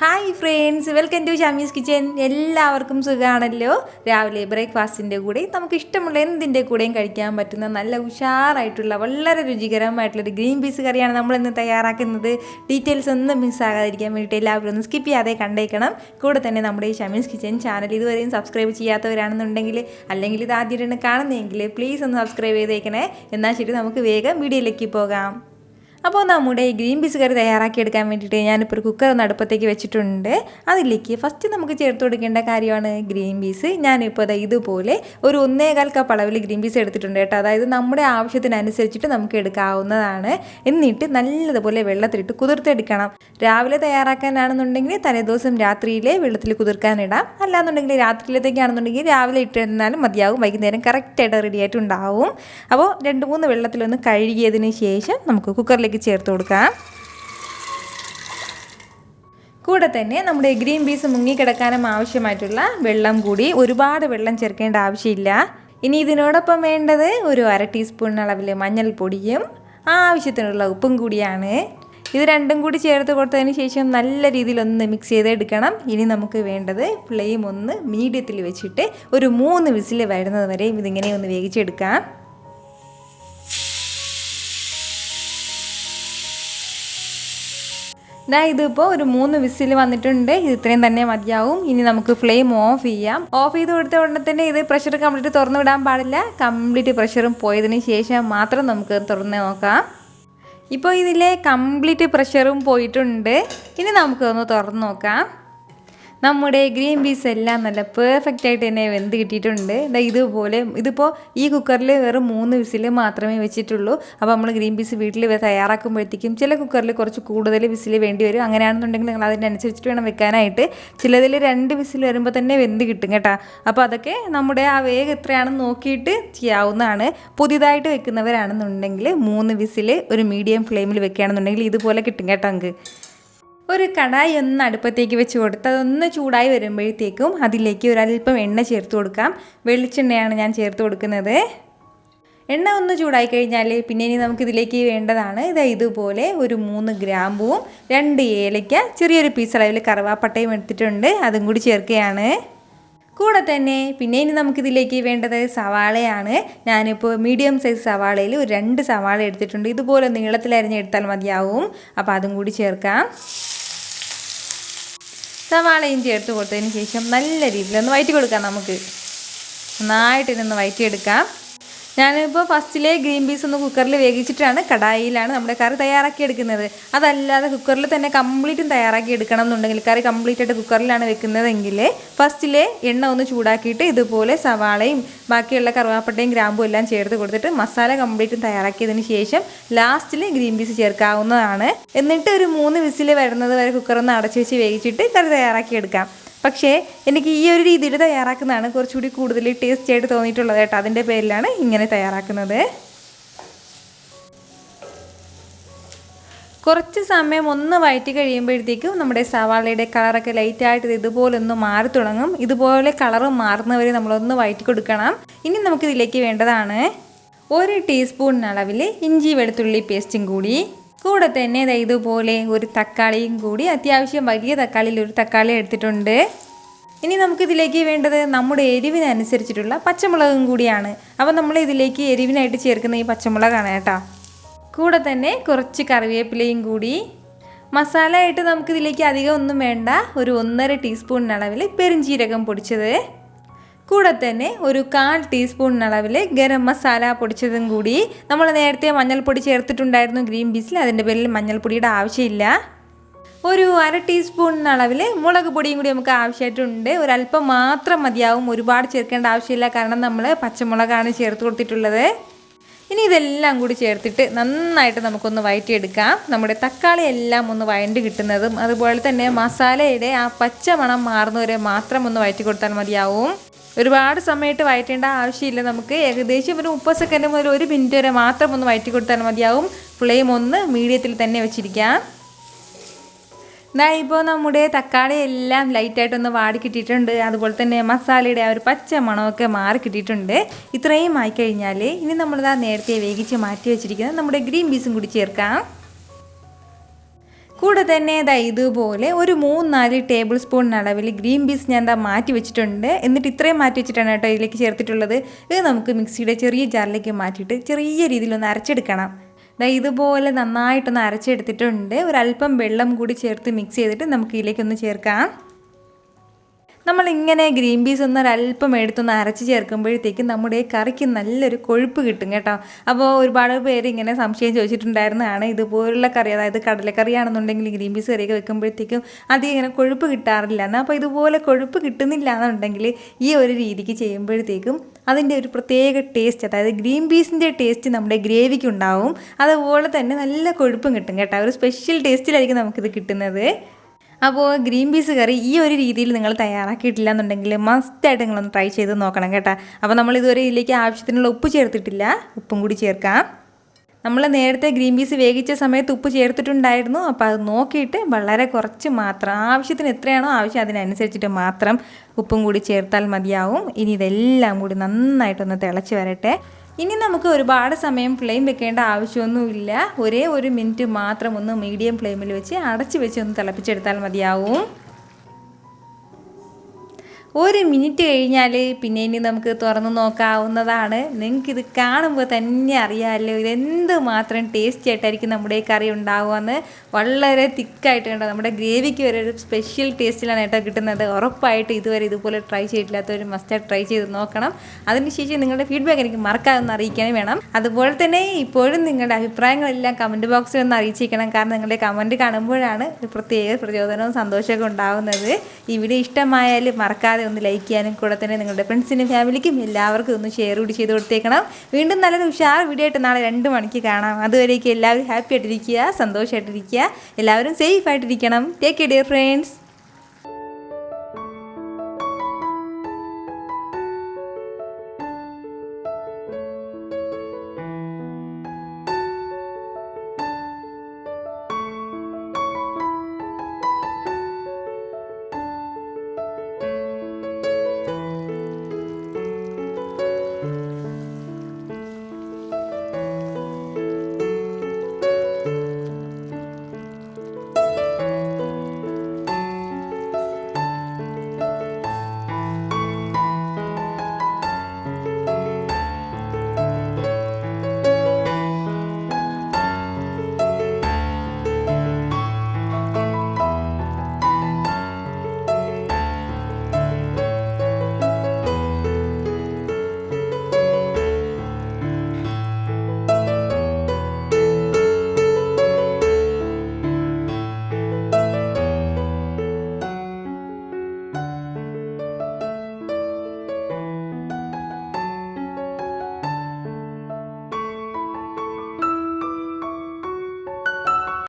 Hi friends, welcome to Shami's kitchen. എല്ലാവർക്കും സുഖമാണല്ലോ. രാവിലെ ബ്രേക്ക്ഫാസ്റ്റിൻ്റെ കൂടെ നമുക്ക് ഇഷ്ടമുള്ള എന്തിൻ്റെ കൂടെയും കഴിക്കാൻ പറ്റുന്ന നല്ല ഉഷാറായിട്ടുള്ള വളരെ രുചികരമായിട്ടുള്ളൊരു ഗ്രീൻ പീസ് കറിയാണ് നമ്മളിന്ന് തയ്യാറാക്കുന്നത്. ഡീറ്റെയിൽസ് ഒന്നും മിസ്സാകാതിരിക്കാൻ വേണ്ടിയിട്ട് എല്ലാവരും ഒന്ന് സ്കിപ്പ് ചെയ്യാതെ കണ്ടേക്കണം. കൂടെ തന്നെ നമ്മുടെ ഈ ഷമീസ് കിച്ചൻ ചാനൽ ഇതുവരെയും സബ്സ്ക്രൈബ് ചെയ്യാത്തവരാണെന്നുണ്ടെങ്കിൽ, അല്ലെങ്കിൽ ഇത് ആദ്യമായിട്ടാണ് കാണുന്നതെങ്കിൽ പ്ലീസ് ഒന്ന് സബ്സ്ക്രൈബ് ചെയ്തേക്കണേ. എന്നാൽ ശരി, നമുക്ക് വേഗം വീഡിയോയിലേക്ക് പോകാം. അപ്പോൾ നമ്മുടെ ഈ ഗ്രീൻ പീസ് കറി തയ്യാറാക്കിയെടുക്കാൻ വേണ്ടിയിട്ട് ഞാനിപ്പോൾ ഒരു കുക്കർ ഒന്ന് അടുപ്പത്തേക്ക് വെച്ചിട്ടുണ്ട്. അതിലേക്ക് ഫസ്റ്റ് നമുക്ക് ചേർത്ത് കൊടുക്കേണ്ട കാര്യമാണ് ഗ്രീൻ പീസ്. ഞാനിപ്പോൾ ഇതുപോലെ ഒരു 1.25 കപ്പ് അളവിൽ ഗ്രീൻ പീസ് എടുത്തിട്ടുണ്ട് കേട്ടോ. അതായത് നമ്മുടെ ആവശ്യത്തിനനുസരിച്ചിട്ട് നമുക്ക് എടുക്കാവുന്നതാണ്. എന്നിട്ട് നല്ലതുപോലെ വെള്ളത്തിലിട്ട് കുതിർത്തെടുക്കണം. രാവിലെ തയ്യാറാക്കാനാണെന്നുണ്ടെങ്കിൽ തലേദിവസം രാത്രിയിലെ വെള്ളത്തിൽ കുതിർക്കാനിടാം. അല്ലാന്നുണ്ടെങ്കിൽ രാത്രിയിലത്തേക്കാണെന്നുണ്ടെങ്കിൽ രാവിലെ ഇട്ടിരുന്നാലും മതിയാവും. വൈകുന്നേരം കറക്റ്റായിട്ട് റെഡിയായിട്ടുണ്ടാവും. അപ്പോൾ 2-3 വെള്ളത്തിലൊന്ന് കഴുകിയതിന് ശേഷം നമുക്ക് കുക്കറിലേക്ക് ചേർത്ത് കൊടുക്കാം. കൂടെ തന്നെ നമ്മുടെ ഗ്രീൻ പീസ് മുങ്ങിക്കിടക്കാനും ആവശ്യമായിട്ടുള്ള വെള്ളം കൂടി, ഒരുപാട് വെള്ളം ചേർക്കേണ്ട ആവശ്യമില്ല. ഇനി ഇതിനോടൊപ്പം വേണ്ടത് ഒരു 1/2 ടീസ്പൂൺ അളവിൽ മഞ്ഞൾപ്പൊടിയും ആവശ്യത്തിനുള്ള ഉപ്പും കൂടിയാണ്. ഇത് രണ്ടും കൂടി ചേർത്ത് കൊടുത്തതിന് ശേഷം നല്ല രീതിയിലൊന്ന് മിക്സ് ചെയ്തെടുക്കണം. ഇനി നമുക്ക് വേണ്ടത് ഫ്ലെയിം ഒന്ന് മീഡിയത്തിൽ വെച്ചിട്ട് ഒരു 3 വിസിൽ വരുന്നത് വരെ ഇതിങ്ങനെ ഒന്ന് വേവിച്ചെടുക്കാം. ഇതിപ്പോൾ ഒരു 3 വിസിൽ വന്നിട്ടുണ്ട്. ഇത് ഇത്രയും തന്നെ മതിയാവും. ഇനി നമുക്ക് ഫ്ലെയിം ഓഫ് ചെയ്യാം. ഓഫ് ചെയ്ത് കൊടുത്ത ഉടനെ തന്നെ ഇത് പ്രഷർ കംപ്ലീറ്റ് തുറന്നു വിടാൻ പാടില്ല. കംപ്ലീറ്റ് പ്രഷറും പോയതിന് ശേഷം മാത്രം നമുക്ക് തുറന്ന് നോക്കാം. ഇപ്പോൾ ഇതിലെ കംപ്ലീറ്റ് പ്രഷറും പോയിട്ടുണ്ട്. ഇനി നമുക്കൊന്ന് തുറന്ന് നോക്കാം. നമ്മുടെ ഗ്രീൻ പീസ് എല്ലാം നല്ല പെർഫെക്റ്റ് ആയിട്ട് തന്നെ വെന്ത് കിട്ടിയിട്ടുണ്ട്. ഇതുപോലെ ഇതിപ്പോൾ ഈ കുക്കറിൽ വെറും 3 വിസിൽ മാത്രമേ വെച്ചിട്ടുള്ളൂ. അപ്പോൾ നമ്മൾ ഗ്രീൻ പീസ് വീട്ടിൽ തയ്യാറാക്കുമ്പോഴത്തേക്കും ചില കുക്കറിൽ കുറച്ച് കൂടുതൽ വിസിൽ വേണ്ടി വരും. അങ്ങനെയാണെന്നുണ്ടെങ്കിൽ നിങ്ങൾ അതിനനുസരിച്ചിട്ട് വേണം വെക്കാനായിട്ട്. ചിലതിൽ 2 വിസിൽ വരുമ്പോൾ തന്നെ വെന്ത് കിട്ടും കേട്ടോ. അപ്പോൾ അതൊക്കെ നമ്മുടെ ആ വേഗം എത്രയാണെന്ന് നോക്കിയിട്ട് ചെയ്യാവുന്നതാണ്. പുതിയതായിട്ട് വെക്കുന്നവരാണെന്നുണ്ടെങ്കിൽ 3 വിസിൽ ഒരു മീഡിയം ഫ്ലെയിമിൽ വെക്കുകയാണെന്നുണ്ടെങ്കിൽ ഇതുപോലെ കിട്ടും കേട്ടോ. നമുക്ക് ഒരു കടായി ഒന്ന് അടുപ്പത്തേക്ക് വെച്ച് കൊടുത്ത് അതൊന്ന് ചൂടായി വരുമ്പോഴത്തേക്കും അതിലേക്ക് ഒരല്പം എണ്ണ ചേർത്ത് കൊടുക്കാം. വെളിച്ചെണ്ണയാണ് ഞാൻ ചേർത്ത് കൊടുക്കുന്നത്. എണ്ണ ഒന്ന് ചൂടായി കഴിഞ്ഞാൽ പിന്നെ ഇനി നമുക്കിതിലേക്ക് വേണ്ടതാണ് ഇതുപോലെ ഒരു 3 ഗ്രാമ്പൂവും 2 ഏലയ്ക്ക, ചെറിയൊരു പീസ് അളവിൽ കറുവാപ്പട്ടയും എടുത്തിട്ടുണ്ട്. അതും കൂടി ചേർക്കുകയാണ്. കൂടെ തന്നെ പിന്നെ ഇനി നമുക്കിതിലേക്ക് വേണ്ടത് സവാളയാണ്. ഞാനിപ്പോൾ മീഡിയം സൈസ് സവാളയിൽ ഒരു 2 സവാള എടുത്തിട്ടുണ്ട്. ഇതുപോലെ നീളത്തിൽ അരിഞ്ഞെടുത്താൽ മതിയാവും. അപ്പോൾ അതും കൂടി ചേർക്കാം. സവാളയും ചേർത്ത് കൊടുത്തതിന് ശേഷം നല്ല രീതിയിലൊന്ന് വഴറ്റി കൊടുക്കാം. നമുക്ക് നന്നായിട്ട് ഇതൊന്ന് വഴറ്റിയെടുക്കാം. ഞാനിപ്പോൾ ഫസ്റ്റിലെ ഗ്രീൻ പീസ് ഒന്ന് കുക്കറിൽ വേവിച്ചിട്ടാണ് കടായിലാണ് നമ്മുടെ കറി തയ്യാറാക്കി എടുക്കുന്നത്. അതല്ലാതെ കുക്കറിൽ തന്നെ കംപ്ലീറ്റും തയ്യാറാക്കി എടുക്കണം എന്നുണ്ടെങ്കിൽ, കറി കംപ്ലീറ്റ് ആയിട്ട് കുക്കറിലാണ് വെക്കുന്നതെങ്കിൽ ഫസ്റ്റിലെ എണ്ണ ഒന്ന് ചൂടാക്കിയിട്ട് ഇതുപോലെ സവാളയും ബാക്കിയുള്ള കറുവാപ്പട്ടയും ഗ്രാമ്പും എല്ലാം ചേർത്ത് കൊടുത്തിട്ട് മസാല കംപ്ലീറ്റും തയ്യാറാക്കിയതിന് ശേഷം ലാസ്റ്റിൽ ഗ്രീൻ പീസ് ചേർക്കാവുന്നതാണ്. എന്നിട്ട് ഒരു 3 വിസിൽ വരുന്നത് വരെ കുക്കറൊന്ന് അടച്ചു വെച്ച് വേവിച്ചിട്ട് കറി തയ്യാറാക്കി എടുക്കാം. പക്ഷേ എനിക്ക് ഈ ഒരു രീതിയിൽ തയ്യാറാക്കുന്നതാണ് കുറച്ചുകൂടി കൂടുതൽ ടേസ്റ്റി ആയിട്ട് തോന്നിയിട്ടുള്ളത് കേട്ടോ. അതിൻ്റെ പേരിലാണ് ഇങ്ങനെ തയ്യാറാക്കുന്നത്. കുറച്ച് സമയം ഒന്ന് വഴറ്റി കഴിയുമ്പോഴത്തേക്കും നമ്മുടെ സവാളയുടെ കളറൊക്കെ ലൈറ്റായിട്ട് ഇതുപോലെ ഒന്ന് മാറി തുടങ്ങും. ഇതുപോലെ കളറ് മാറുന്നവരെ നമ്മളൊന്ന് വഴറ്റി കൊടുക്കണം. ഇനി നമുക്കിതിലേക്ക് വേണ്ടതാണ് 1 ടീസ്പൂൺ അളവിൽ ഇഞ്ചി വെളുത്തുള്ളി പേസ്റ്റും കൂടി. കൂടെ തന്നെ ഇതുപോലെ ഒരു തക്കാളിയും കൂടി, അത്യാവശ്യം വലിയ തക്കാളിയിൽ ഒരു തക്കാളി എടുത്തിട്ടുണ്ട്. ഇനി നമുക്കിതിലേക്ക് വേണ്ടത് നമ്മുടെ എരിവിനനുസരിച്ചിട്ടുള്ള പച്ചമുളകും കൂടിയാണ്. അപ്പോൾ നമ്മൾ ഇതിലേക്ക് എരിവിനായിട്ട് ചേർക്കുന്ന ഈ പച്ചമുളകാണ് കേട്ടോ. കൂടെ തന്നെ കുറച്ച് കറിവേപ്പിലയും കൂടി. മസാല ആയിട്ട് നമുക്കിതിലേക്ക് അധികം ഒന്നും വേണ്ട. ഒരു 1.5 ടീസ്പൂൺ അളവിൽ പെരുംജീരകം പൊടിച്ചത്. കൂടെ തന്നെ ഒരു 1/4 ടീസ്പൂൺ അളവിൽ ഗരം മസാല പൊടിച്ചതും കൂടി. നമ്മൾ നേരത്തെ മഞ്ഞൾപ്പൊടി ചേർത്തിട്ടുണ്ടായിരുന്നു ഗ്രീൻ പീസിൽ, അതിൻ്റെ പേരിൽ മഞ്ഞൾപ്പൊടിയുടെ ആവശ്യമില്ല. ഒരു 1/2 ടീസ്പൂൺ അളവിൽ മുളക് പൊടിയും കൂടി നമുക്ക് ആവശ്യമായിട്ടുണ്ട്. ഒരല്പം മാത്രം മതിയാവും, ഒരുപാട് ചേർക്കേണ്ട ആവശ്യമില്ല. കാരണം നമ്മൾ പച്ചമുളകാണ് ചേർത്ത് കൊടുത്തിട്ടുള്ളത്. ഇനി ഇതെല്ലാം കൂടി ചേർത്തിട്ട് നന്നായിട്ട് നമുക്കൊന്ന് വഴറ്റിയെടുക്കാം. നമ്മുടെ തക്കാളി എല്ലാം ഒന്ന് വഴണ്ട് കിട്ടുന്നതും അതുപോലെ തന്നെ മസാലയുടെ ആ പച്ച മണം മാറുന്നവരെ മാത്രം ഒന്ന് വഴറ്റി കൊടുത്താൽ മതിയാവും. ഒരുപാട് സമയത്ത് വഴറ്റേണ്ട ആവശ്യമില്ല. നമുക്ക് ഏകദേശം ഒരു 30 സെക്കൻഡ് മുതൽ 1 മിനിറ്റ് വരെ മാത്രം ഒന്ന് വഴറ്റി കൊടുത്താൽ മതിയാവും. ഫ്ലെയിം ഒന്ന് മീഡിയത്തിൽ തന്നെ വെച്ചിരിക്കാം. ഇപ്പോൾ നമ്മുടെ തക്കാളി എല്ലാം ലൈറ്റായിട്ടൊന്ന് വാടി കിട്ടിയിട്ടുണ്ട്. അതുപോലെ തന്നെ മസാലയുടെ ആ ഒരു പച്ച മണമൊക്കെ മാറി കിട്ടിയിട്ടുണ്ട്. ഇത്രയും ആയിക്കഴിഞ്ഞാൽ ഇനി നമ്മളിതാ നേരത്തെ വേവിച്ച് മാറ്റി വെച്ചിരിക്കുന്നത് നമ്മുടെ ഗ്രീൻ പീസും കൂടി ചേർക്കാം. കൂടെ തന്നെ ഇതുപോലെ ഒരു 3-4 ടേബിൾ സ്പൂൺ അളവിൽ ഗ്രീൻ പീസ് ഞാൻ മാറ്റി വെച്ചിട്ടുണ്ട്. എന്നിട്ട് ഇത്രയും മാറ്റി വെച്ചിട്ടാണ് കേട്ടോ ഇതിലേക്ക് ചേർത്തിട്ടുള്ളത്. ഇത് നമുക്ക് മിക്സിയുടെ ചെറിയ ജാറിലേക്ക് മാറ്റിയിട്ട് ചെറിയ രീതിയിലൊന്ന് അരച്ചെടുക്കണം. ഇതുപോലെ നന്നായിട്ടൊന്ന് അരച്ചെടുത്തിട്ടുണ്ട്. ഒരല്പം വെള്ളം കൂടി ചേർത്ത് മിക്സ് ചെയ്തിട്ട് നമുക്ക് ഇതിലേക്കൊന്ന് ചേർക്കാം. നമ്മളിങ്ങനെ ഗ്രീൻ പീസ് ഒരല്പം എടുത്തൊന്ന് അരച്ച് ചേർക്കുമ്പോഴത്തേക്കും നമ്മുടെ കറിക്ക് നല്ലൊരു കൊഴുപ്പ് കിട്ടും കേട്ടോ. അപ്പോൾ ഒരുപാട് പേര് ഇങ്ങനെ സംശയം ചോദിച്ചിട്ടുണ്ടായിരുന്നതാണ് ഇതുപോലുള്ള കറി, അതായത് കടലക്കറിയാണെന്നുണ്ടെങ്കിൽ ഗ്രീൻ പീസ് കറിയൊക്കെ വെക്കുമ്പോഴത്തേക്കും അധികം ഇങ്ങനെ കൊഴുപ്പ് കിട്ടാറില്ല എന്ന്. അപ്പോൾ ഇതുപോലെ കൊഴുപ്പ് കിട്ടുന്നില്ല എന്നുണ്ടെങ്കിൽ ഈ ഒരു രീതിക്ക് ചെയ്യുമ്പോഴത്തേക്കും അതിൻ്റെ ഒരു പ്രത്യേക ടേസ്റ്റ്, അതായത് ഗ്രീൻ പീസിൻ്റെ ടേസ്റ്റ് നമ്മുടെ ഗ്രേവിക്ക് ഉണ്ടാവും. അതുപോലെ തന്നെ നല്ല കൊഴുപ്പും കിട്ടും കേട്ടോ. ഒരു സ്പെഷ്യൽ ടേസ്റ്റിലായിരിക്കും നമുക്കിത് കിട്ടുന്നത്. അപ്പോൾ ഗ്രീൻ പീസ് കറി ഈ ഒരു രീതിയിൽ നിങ്ങൾ തയ്യാറാക്കിയിട്ടില്ല എന്നുണ്ടെങ്കിൽ മസ്റ്റായിട്ട് നിങ്ങളൊന്ന് ട്രൈ ചെയ്ത് നോക്കണം കേട്ടോ. അപ്പോൾ നമ്മൾ ഇതുവരെ ഇതിലേക്ക് ആവശ്യത്തിനുള്ള ഉപ്പ് ചേർത്തിട്ടില്ല, ഉപ്പും കൂടി ചേർക്കാം. നമ്മൾ നേരത്തെ ഗ്രീൻ പീസ് വേവിച്ച സമയത്ത് ഉപ്പ് ചേർത്തിട്ടുണ്ടായിരുന്നു. അപ്പോൾ അത് നോക്കിയിട്ട് വളരെ കുറച്ച് മാത്രം, ആവശ്യത്തിന് എത്രയാണോ ആവശ്യം അതിനനുസരിച്ചിട്ട് മാത്രം ഉപ്പും കൂടി ചേർത്താൽ മതിയാവും. ഇനി ഇതെല്ലാം കൂടി നന്നായിട്ടൊന്ന് തിളച്ച് വരട്ടെ. ഇനി നമുക്ക് ഒരുപാട് സമയം ഫ്ലെയിം വെക്കേണ്ട ആവശ്യമൊന്നുമില്ല. ഒരേ ഒരു മിനിറ്റ് മാത്രം ഒന്ന് മീഡിയം ഫ്ലെയിമിൽ വെച്ച് അടച്ച് വെച്ച് ഒന്ന് തിളപ്പിച്ചെടുത്താൽ മതിയാവും. ഒരു മിനിറ്റ് കഴിഞ്ഞാൽ പിന്നെ ഇനി നമുക്ക് തുറന്ന് നോക്കാവുന്നതാണ്. നിങ്ങൾക്കിത് കാണുമ്പോൾ തന്നെ അറിയാമല്ലോ ഇതെന്ത് മാത്രം ടേസ്റ്റി ആയിട്ടായിരിക്കും നമ്മുടെ കറി ഉണ്ടാവുകയെന്ന്. വളരെ തിക്കായിട്ട് കേട്ടോ, നമ്മുടെ ഗ്രേവിക്ക് വരെ ഒരു സ്പെഷ്യൽ ടേസ്റ്റിലാണ് കേട്ടോ കിട്ടുന്നത്. ഉറപ്പായിട്ട് ഇതുവരെ ഇതുപോലെ ട്രൈ ചെയ്തിട്ടില്ലാത്തവർ മസ്റ്റായിട്ട് ട്രൈ ചെയ്ത് നോക്കണം. അതിനുശേഷം നിങ്ങളുടെ ഫീഡ്ബാക്ക് എനിക്ക് മറക്കാതെ ഒന്ന് അറിയിക്കാനും വേണം. അതുപോലെ തന്നെ ഇപ്പോഴും നിങ്ങളുടെ അഭിപ്രായങ്ങളെല്ലാം കമൻറ്റ് ബോക്സിൽ ഒന്ന് അറിയിച്ചിരിക്കണം. കാരണം നിങ്ങളുടെ കമൻറ്റ് കാണുമ്പോഴാണ് ഒരു പ്രത്യേക പ്രചോദനവും സന്തോഷമൊക്കെ ഉണ്ടാകുന്നത്. ഈ വീഡിയോ ഇഷ്ടമായാൽ മറക്കാതെ ഒന്ന് ലൈക്ക് ചെയ്യാനും കൂടെ തന്നെ നിങ്ങളുടെ ഫ്രണ്ട്സിനും ഫാമിലിക്കും എല്ലാവർക്കും ഒന്ന് ഷെയർ കൂടി ചെയ്ത് കൊടുത്തേക്കണം. വീണ്ടും നല്ലൊരു ഉഷാർ വീഡിയോ ആയിട്ട് നാളെ 2 മണിക്ക് കാണാം. അതുവരേക്കും എല്ലാവരും ഹാപ്പി ആയിട്ടിരിക്കുക, സന്തോഷമായിട്ടിരിക്കുക, എല്ലാവരും സേഫ് ആയിട്ടിരിക്കണം. Take care dear friends.